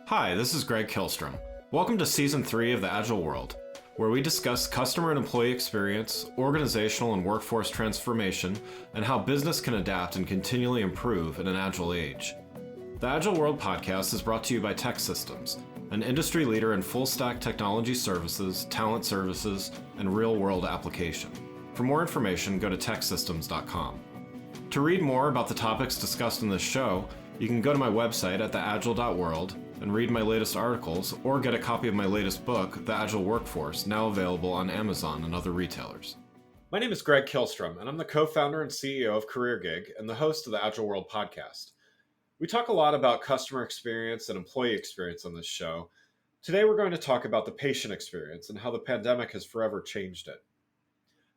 Hi, this is Greg Kilstrom. Welcome to Season 3 of The Agile World, where we discuss customer and employee experience, organizational and workforce transformation, and how business can adapt and continually improve in an agile age. The Agile World podcast is brought to you by TEKsystems, an industry leader in full-stack technology services, talent services, and real-world application. For more information, go to teksystems.com. To read more about the topics discussed in this show, you can go to my website at theagile.world and read my latest articles, or get a copy of my latest book, The Agile Workforce, now available on Amazon and other retailers. My name is Greg Kilstrom, and I'm the co-founder and CEO of CareerGig and the host of the Agile World podcast. We talk a lot about customer experience and employee experience on this show. Today we're going to talk about the patient experience and how the pandemic has forever changed it.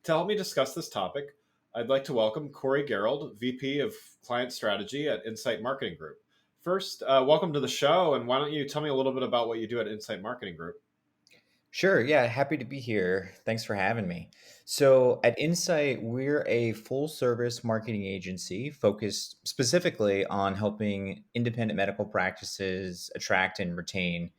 To help me discuss this topic, I'd like to welcome Corey Gehrold, VP of Client Strategy at Insight Marketing Group. First, welcome to the show, and why don't you tell me a little bit about what you do at Insight Marketing Group? Sure. Yeah. Happy to be here. Thanks for having me. So, at Insight, we're a full service marketing agency focused specifically on helping independent medical practices attract and retain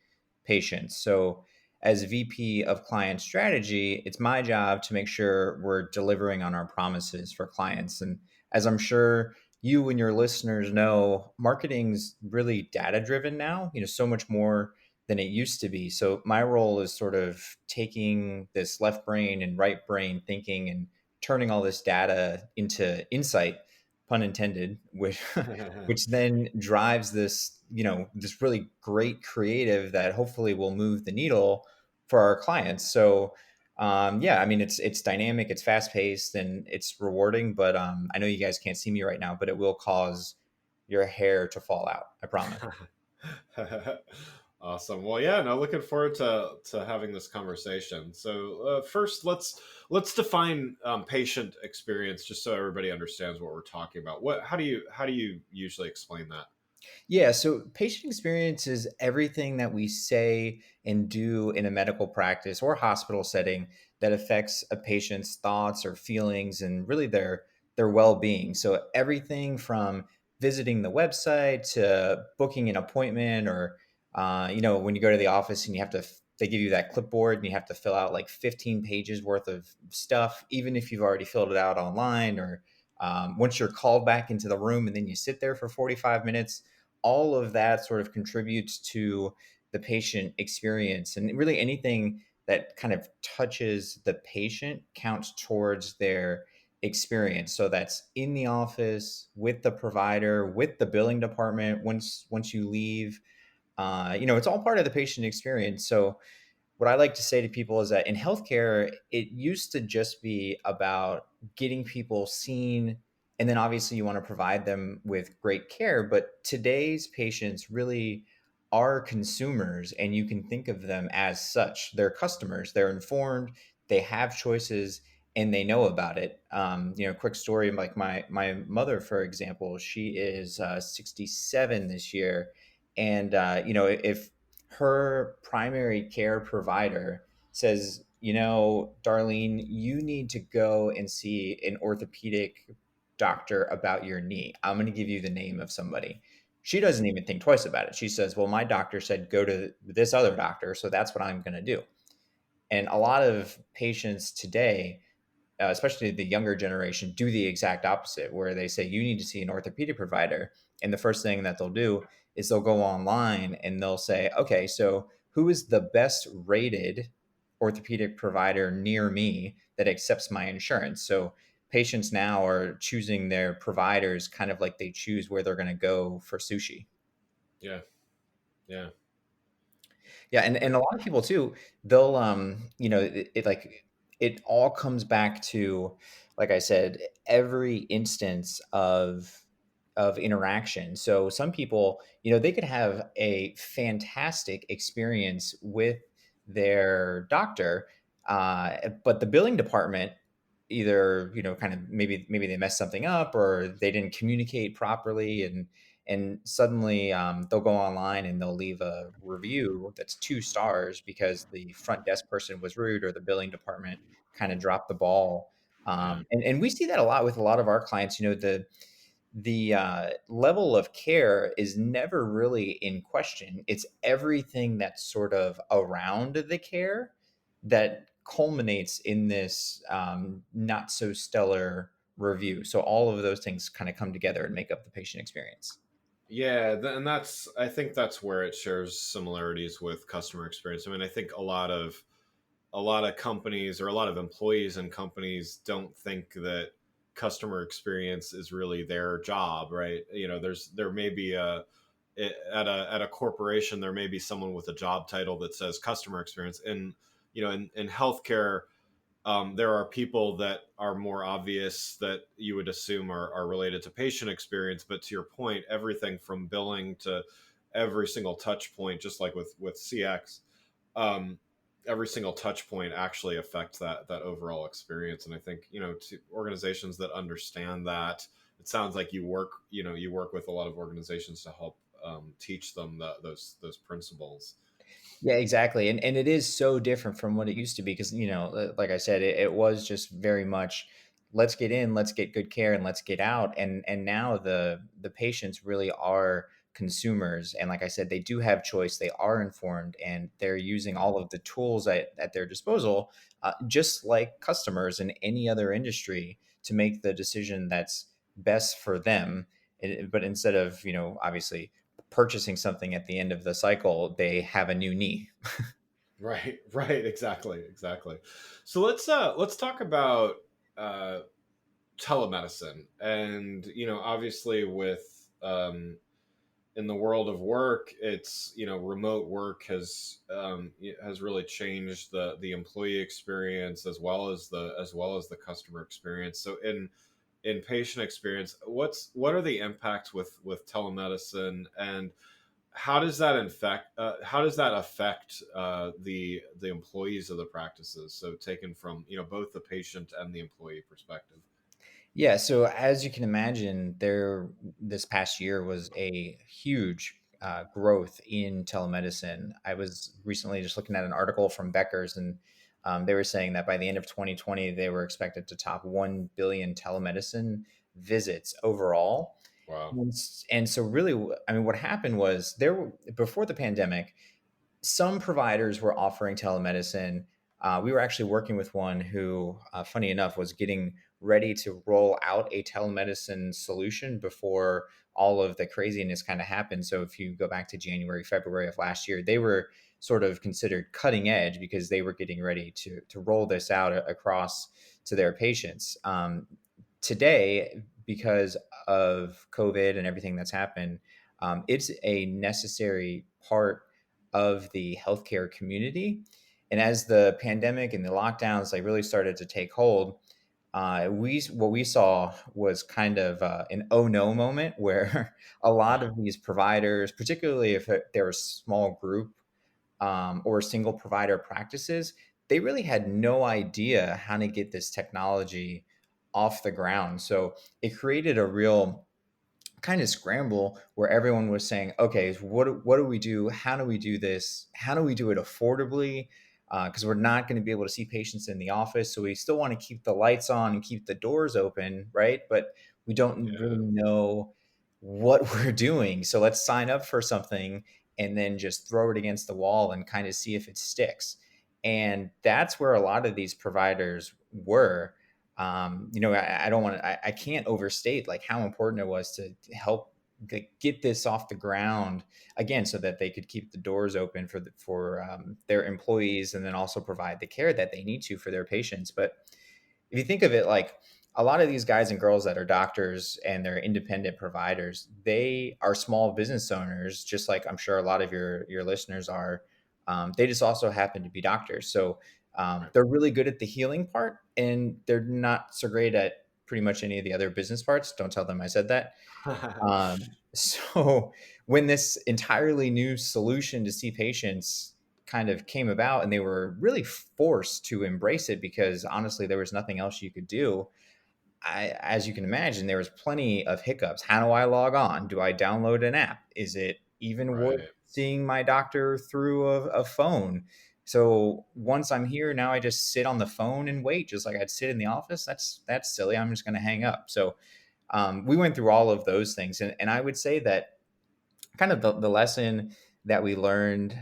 patients. So, as VP of Client Strategy, it's my job to make sure we're delivering on our promises for clients. And as I'm sure you and your listeners know, marketing's really data driven now, so much more than it used to be. So my role is sort of taking this left brain and right brain thinking and turning all this data into insight, pun intended, which then drives this really great creative that hopefully will move the needle for our clients. So yeah, I mean it's dynamic, it's fast paced, and it's rewarding. But I know you guys can't see me right now, but it will cause your hair to fall out. I promise. Awesome. Well, yeah, no, looking forward to having this conversation. So first, let's define patient experience, just so everybody understands what we're talking about. How do you usually explain that? Yeah, so patient experience is everything that we say and do in a medical practice or hospital setting that affects a patient's thoughts or feelings and really their well-being. So everything from visiting the website to booking an appointment, or when you go to the office and they give you that clipboard and you have to fill out like 15 pages worth of stuff, even if you've already filled it out online, or once you're called back into the room and then you sit there for 45 minutes, all of that sort of contributes to the patient experience. And really anything that kind of touches the patient counts towards their experience. So that's in the office, with the provider, with the billing department. Once you leave, it's all part of the patient experience. So what I like to say to people is that in healthcare, it used to just be about getting people seen. And then obviously you want to provide them with great care. But today's patients really are consumers, and you can think of them as such. They're customers, they're informed, they have choices, and they know about it. Quick story, like my mother, for example, she is 67 this year. And, if her primary care provider says, Darlene, you need to go and see an orthopedic doctor about your knee. I'm going to give you the name of somebody. She doesn't even think twice about it. She says, well, my doctor said go to this other doctor, so that's what I'm going to do. And a lot of patients today, especially the younger generation, do the exact opposite, where they say you need to see an orthopedic provider. And the first thing that they'll do is they'll go online and they'll say, okay, so who is the best rated orthopedic provider near me that accepts my insurance? So patients now are choosing their providers kind of like they choose where they're going to go for sushi. Yeah, yeah, Yeah, and a lot of people too, they'll it all comes back to, like I said, every instance of interaction. So some people, they could have a fantastic experience with their doctor, but the billing department either, kind of maybe they messed something up, or they didn't communicate properly, and suddenly they'll go online and they'll leave a review that's 2 stars because the front desk person was rude or the billing department kind of dropped the ball. yeah, And we see that a lot with a lot of our clients. The the level of care is never really in question. It's everything that's sort of around the care that culminates in this not so stellar review. So all of those things kind of come together and make up the patient experience. Yeah, and that's I think that's where it shares similarities with customer experience. I mean, I think a lot of companies or a lot of employees in companies don't think that customer experience is really their job, right? There may be at a corporation there may be someone with a job title that says customer experience, and in healthcare, there are people that are more obvious that you would assume are related to patient experience. But to your point, everything from billing to every single touch point, just like with CX, um, every single touch point actually affects that overall experience. And I think to organizations that understand that, it sounds like you work with a lot of organizations to help teach them those principles. Yeah, exactly. And it is so different from what it used to be because, like I said, it was just very much let's get in, let's get good care and let's get out. And now the patients really are consumers. And like I said, they do have choice, they are informed, and they're using all of the tools at their disposal, just like customers in any other industry to make the decision that's best for them. But instead of, obviously purchasing something at the end of the cycle, they have a new knee. Right, right, exactly. So let's talk about uh, telemedicine, and obviously with in the world of work, it's remote work has really changed the employee experience as well as the customer experience. So in patient experience, what are the impacts with telemedicine, and how does that affect the employees of the practices? So taken from both the patient and the employee perspective. Yeah, so as you can imagine, there this past year was a huge growth in telemedicine. I was recently just looking at an article from Becker's, and they were saying that by the end of 2020, they were expected to top 1 billion telemedicine visits overall. Wow. And so, really, I mean, what happened was before the pandemic, some providers were offering telemedicine. We were actually working with one who, funny enough, was getting ready to roll out a telemedicine solution before all of the craziness kind of happened. So if you go back to January, February of last year, they were sort of considered cutting edge because they were getting ready to roll this out across to their patients. Today, because of COVID and everything that's happened, it's a necessary part of the healthcare community. And as the pandemic and the lockdowns like really started to take hold, we what we saw was kind of an oh no moment where a lot of these providers, particularly if they're a small group or single provider practices, they really had no idea how to get this technology off the ground. So it created a real kind of scramble where everyone was saying, okay, so what do we do? How do we do this? How do we do it affordably? Because we're not going to be able to see patients in the office. So we still want to keep the lights on and keep the doors open, right? But we don't really Yeah. know what we're doing. So let's sign up for something and then just throw it against the wall and kind of see if it sticks. And that's where a lot of these providers were. I don't want to, I can't overstate like how important it was to help get this off the ground again, so that they could keep the doors open for their employees and then also provide the care that they need to for their patients. But if you think of it, like a lot of these guys and girls that are doctors and they're independent providers, they are small business owners, just like I'm sure a lot of your listeners are. They just also happen to be doctors, so they're really good at the healing part, and they're not so great at pretty much any of the other business parts. Don't tell them I said that. Right. So when this entirely new solution to see patients kind of came about and they were really forced to embrace it because honestly there was nothing else you could do, as you can imagine, there was plenty of hiccups. How do I log on? Do I download an app? Is it even worth Right. seeing my doctor through a phone? So once I'm here, now I just sit on the phone and wait, just like I'd sit in the office. That's silly. I'm just going to hang up. So We went through all of those things. And I would say that kind of the lesson that we learned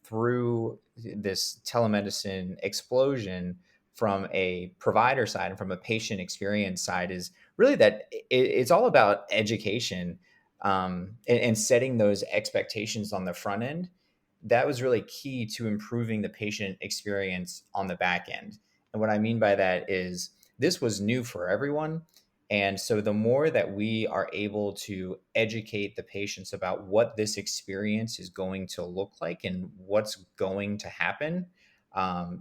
through this telemedicine explosion from a provider side and from a patient experience side is really that it's all about education, and setting those expectations on the front end. That was really key to improving the patient experience on the back end. And what I mean by that is this was new for everyone. And so, the more that we are able to educate the patients about what this experience is going to look like and what's going to happen,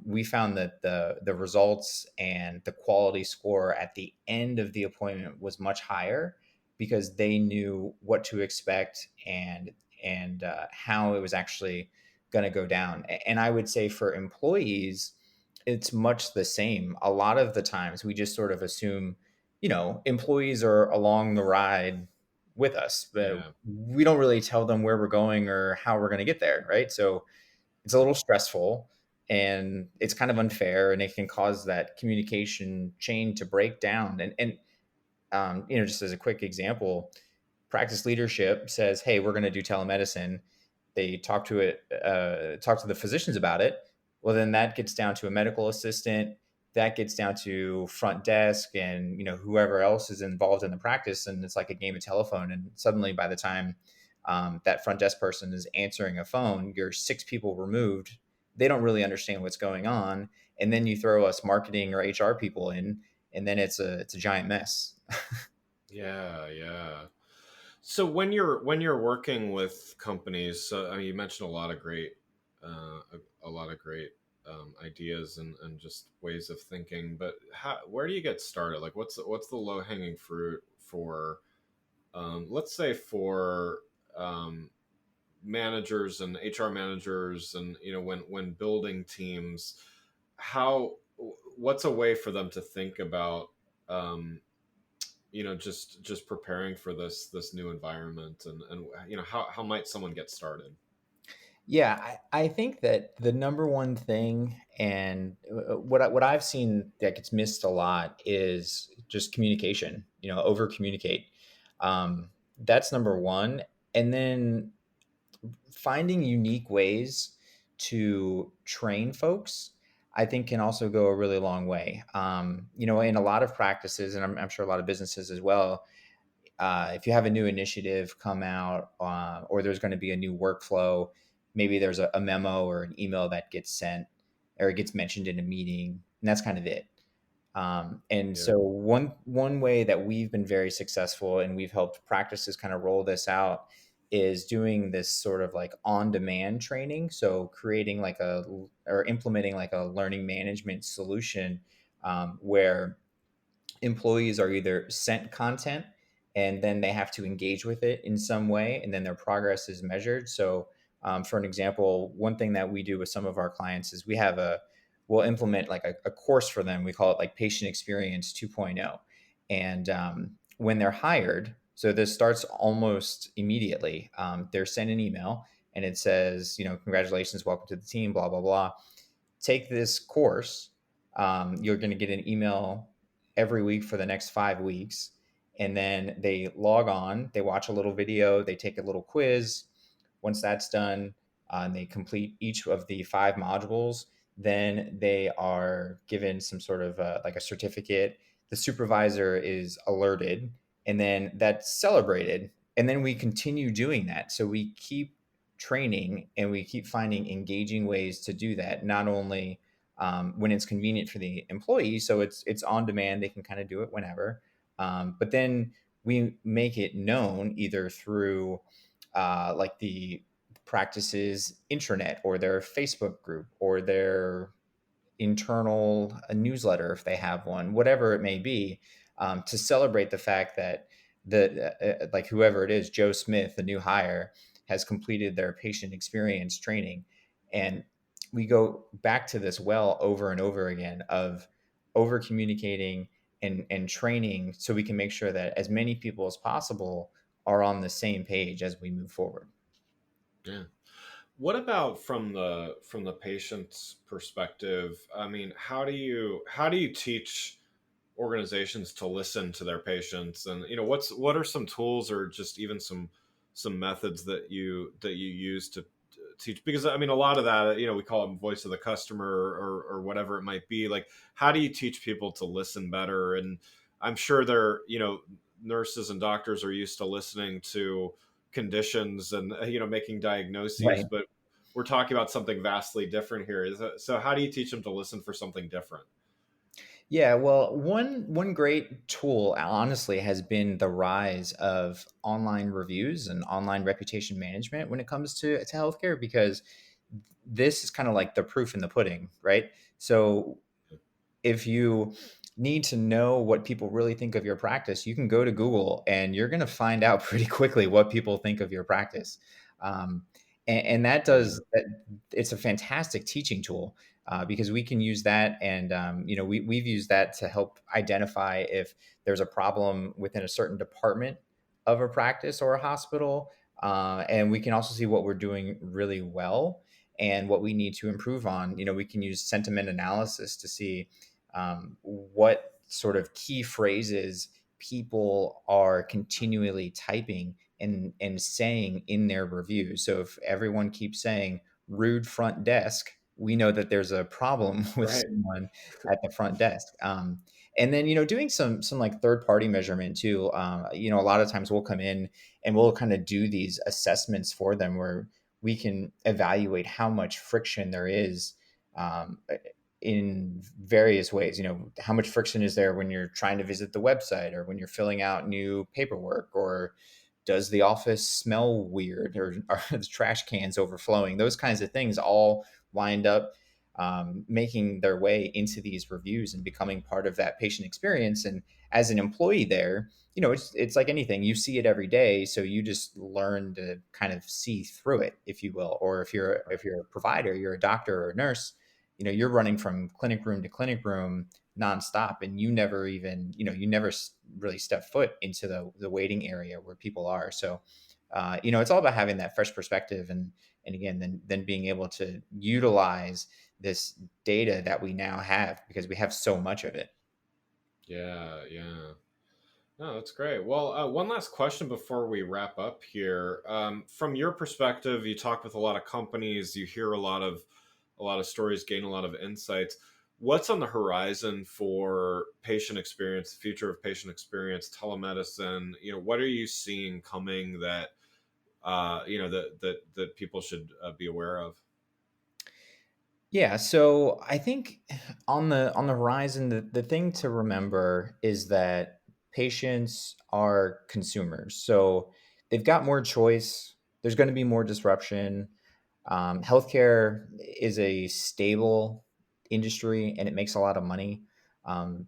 we found that the results and the quality score at the end of the appointment was much higher because they knew what to expect and how it was actually going to go down. And I would say for employees, it's much the same. A lot of the times we just sort of assume, employees are along the ride with us, but Yeah. we don't really tell them where we're going or how we're going to get there, right? So it's a little stressful and it's kind of unfair, and it can cause that communication chain to break down. And just as a quick example, practice leadership says, "Hey, we're going to do telemedicine." They talk to the physicians about it. Well, then that gets down to a medical assistant. That gets down to front desk, and whoever else is involved in the practice. And it's like a game of telephone. And suddenly, by the time that front desk person is answering a phone, you're six people removed. They don't really understand what's going on, and then you throw us marketing or HR people in, and then it's a giant mess. Yeah, yeah. So when you're working with companies, so I mean, you mentioned a lot of great, a lot of great ideas and just ways of thinking. But where do you get started? Like, what's the low hanging fruit for, let's say for um, managers and HR managers, and when building teams, how what's a way for them to think about um, just preparing for this new environment, and how might someone get started? Yeah, I think that the number one thing, and what I've seen that gets missed a lot is just communication. Over communicate. That's number one, and then finding unique ways to train folks, I think, can also go a really long way. In a lot of practices, and I'm sure a lot of businesses as well, if you have a new initiative come out, or there's going to be a new workflow, maybe there's a memo or an email that gets sent or it gets mentioned in a meeting, and that's kind of it. And Yeah. so one way that we've been very successful and we've helped practices kind of roll this out is doing this sort of like on demand training. So creating like or implementing like a learning management solution, where employees are either sent content and then they have to engage with it in some way, and then their progress is measured. So, for an example, one thing that we do with some of our clients is we'll implement like a course for them. We call it like Patient Experience 2.0. And when they're hired, so this starts almost immediately, they're sent an email and it says, congratulations, welcome to the team, blah, blah, blah. Take this course. You're going to get an email every week for the next 5 weeks. And then they log on, they watch a little video, they take a little quiz. Once that's done, and they complete each of the 5 modules, then they are given some sort of like a certificate. The supervisor is alerted, and then that's celebrated. And then we continue doing that. So we keep training and we keep finding engaging ways to do that, not only when it's convenient for the employee, so it's on demand, they can kind of do it whenever, but then we make it known either through like the practices intranet or their Facebook group or their internal newsletter if they have one, whatever it may be, to celebrate the fact that like whoever it is, Joe Smith, the new hire, has completed their patient experience training. And we go back to this well over and over again of over communicating and training so we can make sure that as many people as possible are on the same page as we move forward. Yeah. What about from the patient's perspective? I mean, how do you teach organizations to listen to their patients, and what are some tools or just even some methods that you use to teach? Because I mean, a lot of that, we call it voice of the customer, or whatever it might be. Like, how do you teach people to listen better? And I'm sure they're, nurses and doctors are used to listening to conditions and, making diagnoses, Right. but we're talking about something vastly different here. So how do you teach them to listen for something different? Yeah, well, one great tool, honestly, has been the rise of online reviews and online reputation management when it comes to healthcare, because this is kind of like the proof in the pudding, right? So if you need to know what people really think of your practice, you can go to Google and you're going to find out pretty quickly what people think of your practice. Um, and that Yeah. does that. It's a fantastic teaching tool, because we can use that, and we've used that to help identify if there's a problem within a certain department of a practice or a hospital, and we can also see what we're doing really well and what we need to improve on. We can use sentiment analysis to see what sort of key phrases people are continually typing and saying in their reviews. So if everyone keeps saying rude front desk, we know that there's a problem with Right. someone at the front desk. And then doing some like third party measurement too. A lot of times we'll come in and we'll kind of do these assessments for them where we can evaluate how much friction there is, um, in various ways. How much friction is there when you're trying to visit the website, or when you're filling out new paperwork, or does the office smell weird, or are the trash cans overflowing? Those kinds of things all wind up making their way into these reviews and becoming part of that patient experience. And as an employee there, it's like anything, you see it every day, so you just learn to kind of see through it, if you will. Or if you're a provider, you're a doctor or a nurse, you're running from clinic room to clinic room nonstop, and you never really step foot into the waiting area where people are. So it's all about having that fresh perspective, and again, then being able to utilize this data that we now have, because we have so much of it. Yeah, yeah. No, that's great. Well, one last question before we wrap up here. From your perspective, you talk with a lot of companies, you hear a lot of stories, gain a lot of insights. What's on the horizon for patient experience, the future of patient experience, telemedicine? What are you seeing coming that that people should be aware of? Yeah, so I think on the horizon, the thing to remember is that patients are consumers. So they've got more choice. There's going to be more disruption. Healthcare is a stable industry and it makes a lot of money.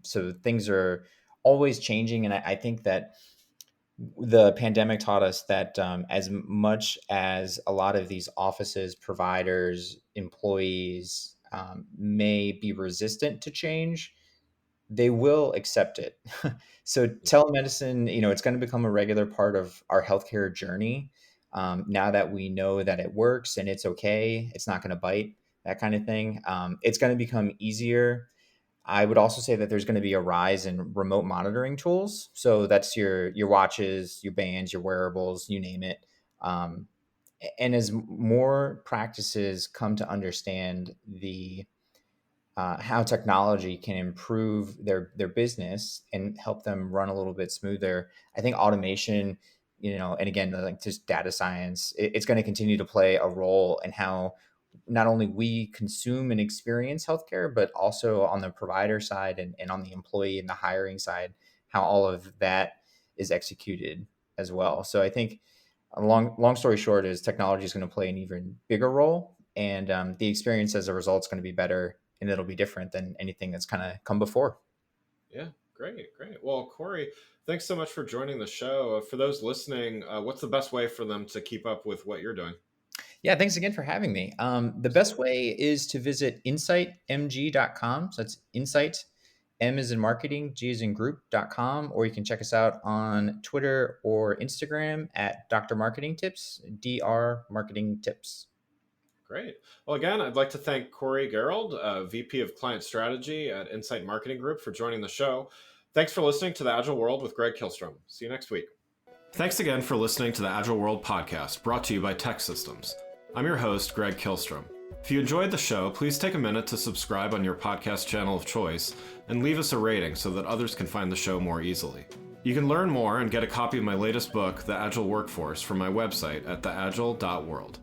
So things are always changing, and I think that the pandemic taught us that, as much as a lot of these offices, providers, employees may be resistant to change, they will accept it. So telemedicine, it's going to become a regular part of our healthcare journey. Now that we know that it works and it's okay, it's not going to bite, that kind of thing. It's going to become easier. I would also say that there's going to be a rise in remote monitoring tools. So that's your watches, your bands, your wearables, you name it. Um, and as more practices come to understand the how technology can improve their business and help them run a little bit smoother, I think automation, and again, like just data science, it's going to continue to play a role in how not only we consume and experience healthcare, but also on the provider side, and on the employee and the hiring side, how all of that is executed as well. So I think a long story short is technology is going to play an even bigger role, and the experience as a result is going to be better, and it'll be different than anything that's kind of come before. Yeah, great, great. Well, Corey, thanks so much for joining the show. For those listening, what's the best way for them to keep up with what you're doing? Yeah, thanks again for having me. The best Absolutely. way is to visit insightmg.com. So that's insight, M is in marketing, G is in group.com, or you can check us out on Twitter or Instagram at Dr. Marketing Tips, DR Marketing Tips. Great. Well, again, I'd like to thank Corey Gehrold, VP of Client Strategy at Insight Marketing Group, for joining the show. Thanks for listening to the Agile World with Greg Kihlstrom. See you next week. Thanks again for listening to the Agile World podcast, brought to you by Tech Systems. I'm your host, Greg Kihlstrom. If you enjoyed the show, please take a minute to subscribe on your podcast channel of choice and leave us a rating so that others can find the show more easily. You can learn more and get a copy of my latest book, The Agile Workforce, from my website at theagile.world.